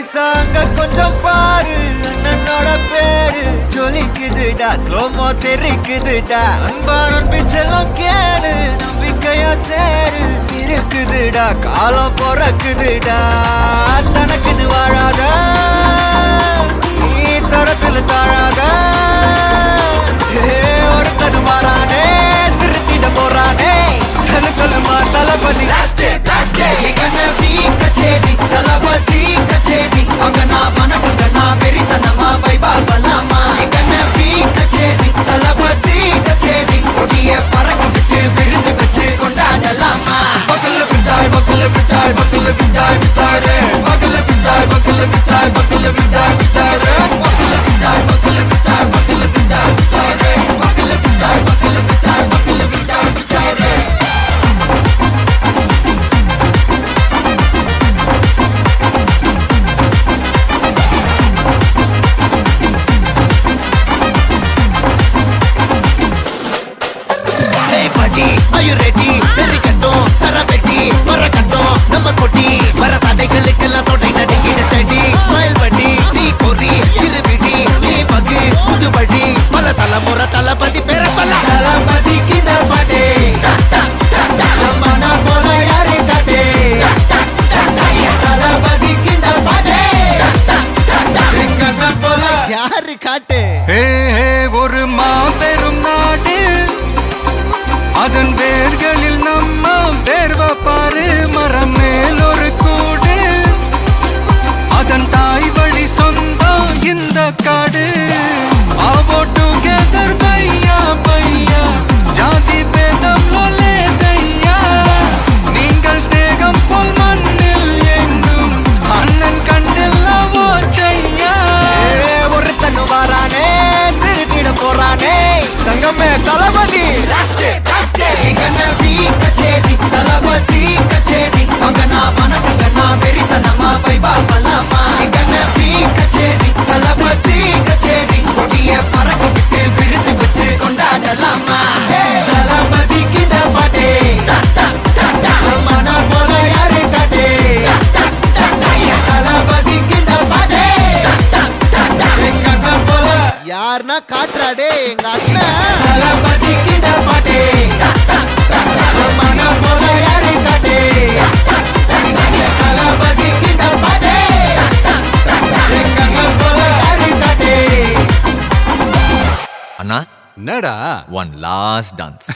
நைசாங்க கொஞ்சம் பாரு அண்ணனோட பேரு ஜொலிக்குதுடா ஸ்லோமோ தெரிக்குதுடா அன்பாரன் பிச்செல்லாம் கேளு நம்பிக்கையா சேரு இருக்குதுடா காலம் பொறக்குதுடா தனக்குன்னு வாழாத நீ தரத்துல தாழாத ஒருத்தனு மாறானே திருத்திட போறானே கலுக்கலுமா தளபதி தளபதி கச்சேரி அங்கனா மனக்கங்கனா வெறித்தனமா வைபா பலாமா கண்ணபி கச்சேரி தளபதி கச்சேரி கொடிய பறக்க விட்டு விருந்து வச்சு கொண்டாடலாமா பக்கல பிட்டாய் பக்கல பிட்டாய் பக்கல பிட்டாய் பிட்டாரே பக்கல பிட்டாய் பக்கல பிட்டாய் பக்கல பிட்டாய் பிட்டாரே பக்கல பிட்டாய் பக்கல பிட்டாய் பக்கல பிட்டாய் பிட்டாரே பக்கல பிட்டாய் பக்கல பிட்டாய் பக்கல பிட்டாய் பிட்டாரே Are you ready? Very கட்டும் சரவெட்டி வர கட்டும் நம்ம கொட்டி வர தடைகளுக்கெல்லாம் தொடை நடுங்கிட ஸ்டடி ஸ்மைல் பண்ணி தீ பொறி இருவிடி நீ பகு புது வழி பல தலைமுறை தளபதி பேர சொல்ல தளபதி கிந்த பாட்டே மன போல யாரே காட்டே தளபதி கிந்த பாட்டே எங்க போல யாரு காட்டே ஒரு மாபெரும் நாடு அதன் வேர்களில் நம்ம வேர்வ பாரு மரம் மேல் ஒரு கூடு அதன் தாய் வழி சொந்தம் இந்த காடு ஆவோ டுகெதர் பையா பையா ஜாதி பேதம் லோலே தையா நீங்கள் ஸ்நேகம் போல் மண்ணில் எங்கும் அண்ணன் கண்டில்லவோ செய்யா ஒருத்தனு வாரானே திருத்திட போறானே தங்கமே தளபதி கண்ணபி கச்சேரி தளபதி கச்சேரி அங்கனா மனக்கங்கனா வெறித்தனமா வைபா பலாமா கண்ணபி கச்சேரி தளபதி கச்சேரி கொடிய பறக்க விட்டு விருந்து வச்சு கொண்டாடலாமா தளபதி கிட்ட பாட்டே மன போல யாரு காட்டே தளபதி கிட்ட பாட்டே எங்க அண்ணன் போல யாருன்னா காட்டுறாடே எங்க அண்ணன் தளபதி கிட்ட பாட்டே மன போல யாரு காட்டே தளபதி கிட்ட பாட்டே எங்க அண்ணன் போல யாரு காட்டே அண்ணா என்னடா ஒன் லாஸ்ட் டான்ஸ்